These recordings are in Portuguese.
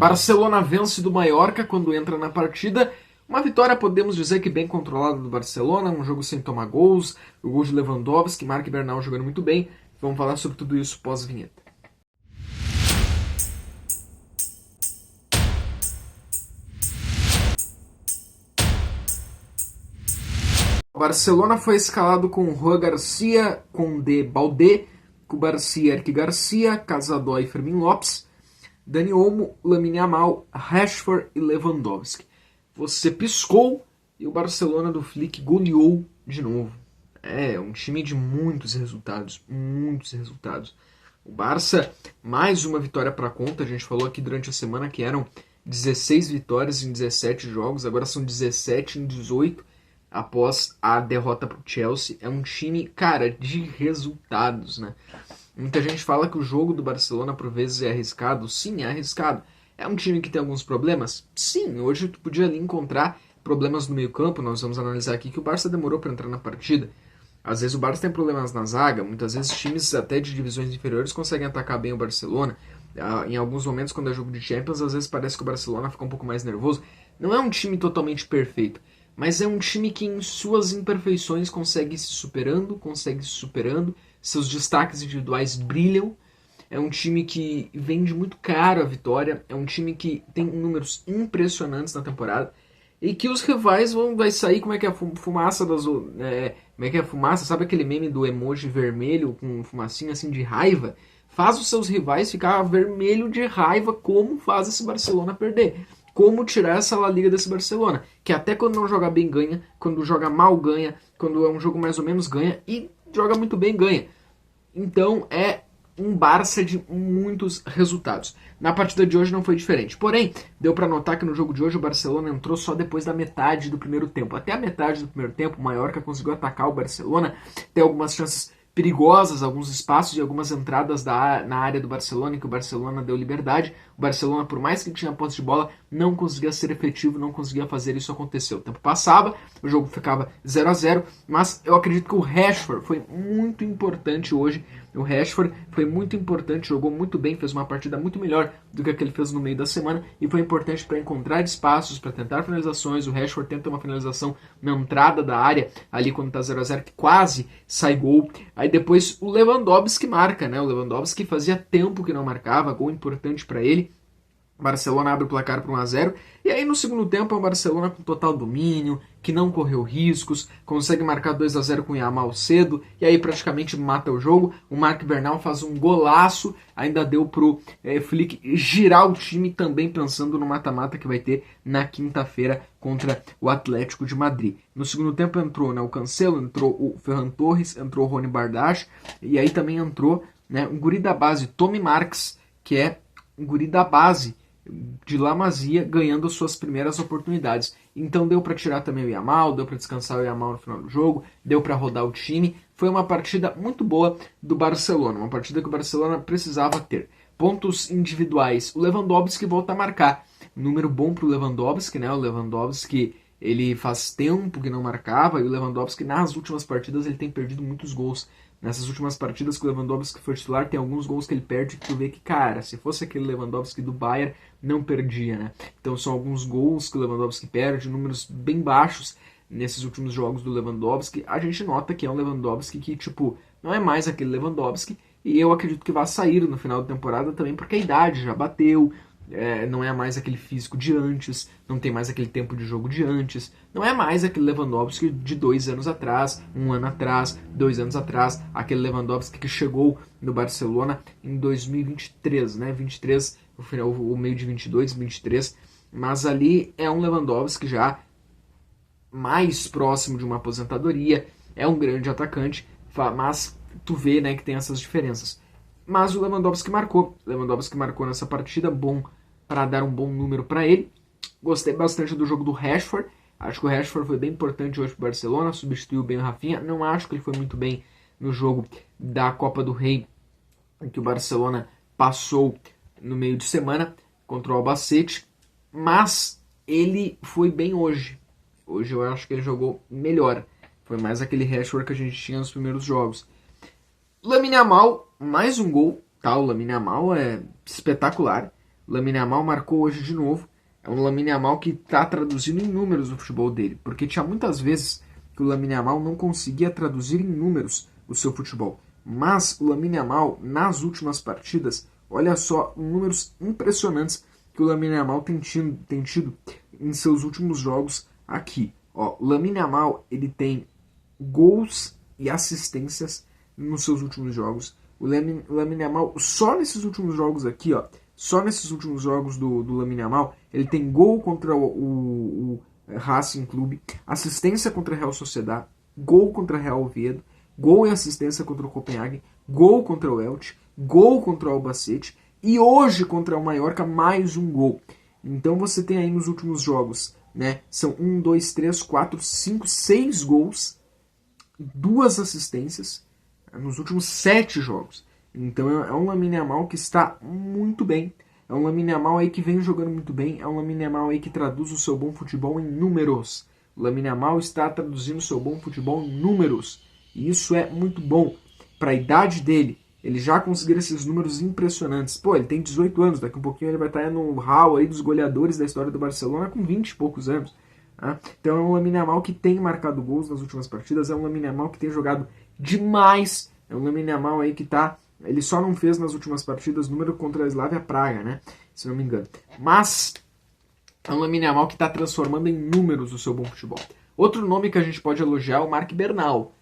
Barcelona vence do Mallorca quando entra na partida. Uma vitória, podemos dizer que bem controlada do Barcelona, um jogo sem tomar gols, o gol de Lewandowski, Marc Bernal jogando muito bem. Vamos falar sobre tudo isso pós-vinheta. O Barcelona foi escalado com Rui Garcia, Koundé, Baldé, Cubarsí, Eric Garcia, Casadói e Fermín Lopes, Dani Olmo, Lamine Yamal, Rashford e Lewandowski. Você piscou e o Barcelona do Flick goleou de novo. É um time de muitos resultados, muitos resultados. O Barça, mais uma vitória para conta. A gente falou aqui durante a semana que eram 16 vitórias em 17 jogos, agora são 17 em 18 após a derrota para o Chelsea. É um time, cara, de resultados, né? Muita gente fala que o jogo do Barcelona por vezes é arriscado. Sim, é arriscado. É um time que tem alguns problemas? Sim, hoje tu podia ali encontrar problemas no meio campo. Nós vamos analisar aqui que o Barça demorou para entrar na partida. Às vezes o Barça tem problemas na zaga, muitas vezes times até de divisões inferiores conseguem atacar bem o Barcelona. Em alguns momentos, quando é jogo de Champions, às vezes parece que o Barcelona fica um pouco mais nervoso. Não é um time totalmente perfeito, mas é um time que em suas imperfeições consegue se superando, seus destaques individuais brilham. É um time que vende muito caro a vitória, é um time que tem números impressionantes na temporada e que os rivais vai sair, como é que é a fumaça das... como é que é a fumaça? Sabe aquele meme do emoji vermelho com fumacinha assim de raiva? Faz os seus rivais ficar vermelho de raiva, como faz esse Barcelona perder. Como tirar essa La Liga desse Barcelona, que até quando não joga bem ganha, quando joga mal ganha, quando é um jogo mais ou menos ganha e joga muito bem ganha. Então é um Barça de muitos resultados. Na partida de hoje não foi diferente. Porém, deu para notar que no jogo de hoje o Barcelona entrou só depois da metade do primeiro tempo. Até a metade do primeiro tempo, o Mallorca conseguiu atacar o Barcelona, ter algumas chances perigosas, alguns espaços e algumas entradas na área do Barcelona, em que o Barcelona deu liberdade. O Barcelona, por mais que tinha posse de bola, não conseguia ser efetivo, não conseguia fazer isso acontecer. O tempo passava, o jogo ficava 0-0, mas eu acredito que o Rashford foi muito importante hoje. O Rashford foi muito importante, jogou muito bem, fez uma partida muito melhor do que a que ele fez no meio da semana e foi importante para encontrar espaços, para tentar finalizações. O Rashford tenta uma finalização na entrada da área, ali quando tá 0-0, que quase sai gol. Aí depois o Lewandowski marca, né? O Lewandowski fazia tempo que não marcava, gol importante para ele. O Barcelona abre o placar para 1-0. E aí no segundo tempo é o Barcelona com total domínio, que não correu riscos, consegue marcar 2-0 com o Yamal cedo, e aí praticamente mata o jogo. O Marc Bernal faz um golaço, ainda deu pro Flick girar o time também pensando no mata-mata que vai ter na quinta-feira contra o Atlético de Madrid. No segundo tempo entrou, né, o Cancelo, entrou o Ferran Torres, entrou o Rony Bardache, e aí também entrou, né, um guri da base, Tommy Marques, que é um guri da base de La Masia, ganhando as suas primeiras oportunidades. Então deu para tirar também o Yamal, deu para descansar o Yamal no final do jogo, deu para rodar o time. Foi uma partida muito boa do Barcelona, uma partida que o Barcelona precisava ter. Pontos individuais, o Lewandowski volta a marcar. Número bom para o Lewandowski, né? O Lewandowski, ele faz tempo que não marcava, e o Lewandowski nas últimas partidas ele tem perdido muitos gols. Nessas últimas partidas que o Lewandowski foi titular, tem alguns gols que ele perde que tu vê que, cara, se fosse aquele Lewandowski do Bayern, não perdia, né? Então são alguns gols que o Lewandowski perde, números bem baixos nesses últimos jogos do Lewandowski. A gente nota que é um Lewandowski que, tipo, não é mais aquele Lewandowski, e eu acredito que vai sair no final da temporada também, porque a idade já bateu, não é mais aquele físico de antes, não tem mais aquele tempo de jogo de antes, não é mais aquele Lewandowski de 2 anos atrás, 1 ano atrás, 2 anos atrás, aquele Lewandowski que chegou no Barcelona em 2023, né? 23, o meio de 22, 23, mas ali é um Lewandowski já mais próximo de uma aposentadoria, é um grande atacante, mas tu vê, né, que tem essas diferenças. Mas o Lewandowski marcou nessa partida, bom para dar um bom número para ele. Gostei bastante do jogo do Rashford, acho que o Rashford foi bem importante hoje para o Barcelona, substituiu bem o Rafinha. Não acho que ele foi muito bem no jogo da Copa do Rei, em que o Barcelona passou no meio de semana contra o Albacete, mas ele foi bem hoje. Hoje eu acho que ele jogou melhor, foi mais aquele Rashford que a gente tinha nos primeiros jogos. Lamine Yamal, mais um gol, tá? O Lamine Yamal é espetacular. Lamine Yamal marcou hoje de novo. É um Lamine Yamal que está traduzindo em números o futebol dele, porque tinha muitas vezes que o Lamine Yamal não conseguia traduzir em números o seu futebol. Mas o Lamine Yamal, nas últimas partidas, olha só, números impressionantes que o Lamine Yamal tem tido em seus últimos jogos aqui. Ó, o Lamine Yamal, ele tem gols e assistências nos seus últimos jogos. O Lamine Yamal, só nesses últimos jogos aqui, ó, só nesses últimos jogos do Lamine Yamal, ele tem gol contra o Racing Clube, assistência contra a Real Sociedad, gol contra a Real Oviedo, gol e assistência contra o Copenhague, gol contra o Elche, gol contra o Albacete e hoje contra o Mallorca mais um gol. Então você tem aí nos últimos jogos, né, são 1, 2, 3, 4, 5, 6 gols, 2 assistências nos últimos 7 jogos. Então é um Lamine Yamal que está muito bem. É um Lamine Yamal aí que vem jogando muito bem. É um Lamine Yamal aí que traduz o seu bom futebol em números. O Lamine Yamal está traduzindo o seu bom futebol em números. E isso é muito bom. Para a idade dele, ele já conseguiu esses números impressionantes. Pô, ele tem 18 anos. Daqui um pouquinho ele vai estar no hall aí dos goleadores da história do Barcelona com 20 e poucos anos. Então é um Lamine Yamal que tem marcado gols nas últimas partidas. É um Lamine Yamal que tem jogado demais. É um Lamine Yamal aí que tá... Ele só não fez nas últimas partidas número contra a Slavia Praga, né? Se não me engano. Mas é um Lamine Yamal que está transformando em números o seu bom futebol. Outro nome que a gente pode elogiar é o Marc Bernal.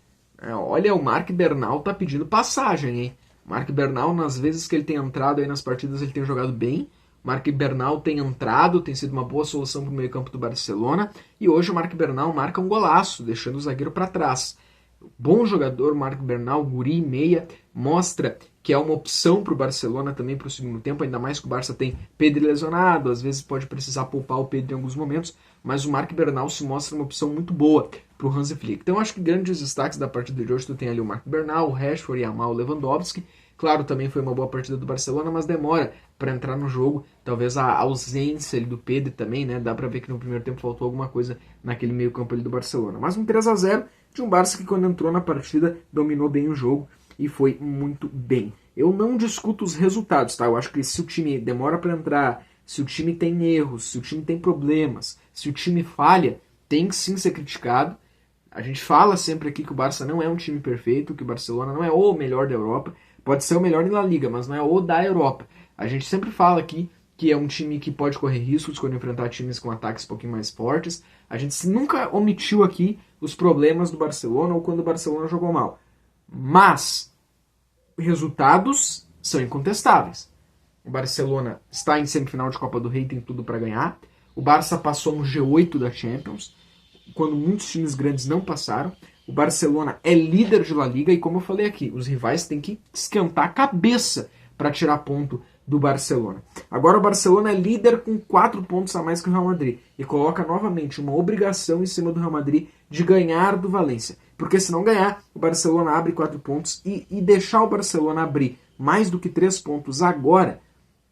Olha, o Marc Bernal tá pedindo passagem, hein? O Marc Bernal, nas vezes que ele tem entrado aí nas partidas, ele tem jogado bem. O Marc Bernal tem entrado, tem sido uma boa solução para o meio-campo do Barcelona. E hoje o Marc Bernal marca um golaço, deixando o zagueiro para trás. Bom jogador, Marc Bernal, guri, meia, mostra que é uma opção para o Barcelona também para o segundo tempo, ainda mais que o Barça tem Pedri lesionado, às vezes pode precisar poupar o Pedri em alguns momentos, mas o Marc Bernal se mostra uma opção muito boa para o Hansi Flick. Então acho que grandes destaques da partida de hoje, tu tem ali o Marc Bernal, o Rashford, Yamal, o Lewandowski. Claro, também foi uma boa partida do Barcelona, mas demora para entrar no jogo. Talvez a ausência ali do Pedri também, né? Dá para ver que no primeiro tempo faltou alguma coisa naquele meio campo ali do Barcelona. Mas um 3-0 de um Barça que quando entrou na partida dominou bem o jogo e foi muito bem. Eu não discuto os resultados, tá? Eu acho que se o time demora para entrar, se o time tem erros, se o time tem problemas, se o time falha, tem que sim ser criticado. A gente fala sempre aqui que o Barça não é um time perfeito, que o Barcelona não é o melhor da Europa. Pode ser o melhor em La Liga, mas não é o da Europa. A gente sempre fala aqui que é um time que pode correr riscos quando enfrentar times com ataques um pouquinho mais fortes. A gente nunca omitiu aqui os problemas do Barcelona ou quando o Barcelona jogou mal. Mas resultados são incontestáveis. O Barcelona está em semifinal de Copa do Rei, tem tudo para ganhar. O Barça passou no G8 da Champions, quando muitos times grandes não passaram. O Barcelona é líder de La Liga e, como eu falei aqui, os rivais têm que esquentar a cabeça para tirar ponto do Barcelona. Agora o Barcelona é líder com 4 pontos a mais que o Real Madrid e coloca novamente uma obrigação em cima do Real Madrid de ganhar do Valência. Porque se não ganhar, o Barcelona abre 4 pontos e deixar o Barcelona abrir mais do que 3 pontos agora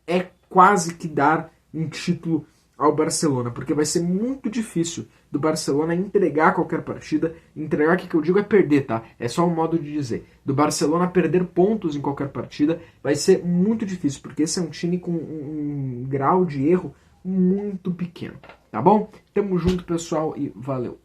é quase que dar um título ao Barcelona, porque vai ser muito difícil do Barcelona entregar qualquer partida. Entregar, o que eu digo é perder, tá? É só um modo de dizer. Do Barcelona perder pontos em qualquer partida vai ser muito difícil, porque esse é um time com um grau de erro muito pequeno, tá bom? Tamo junto, pessoal, e valeu!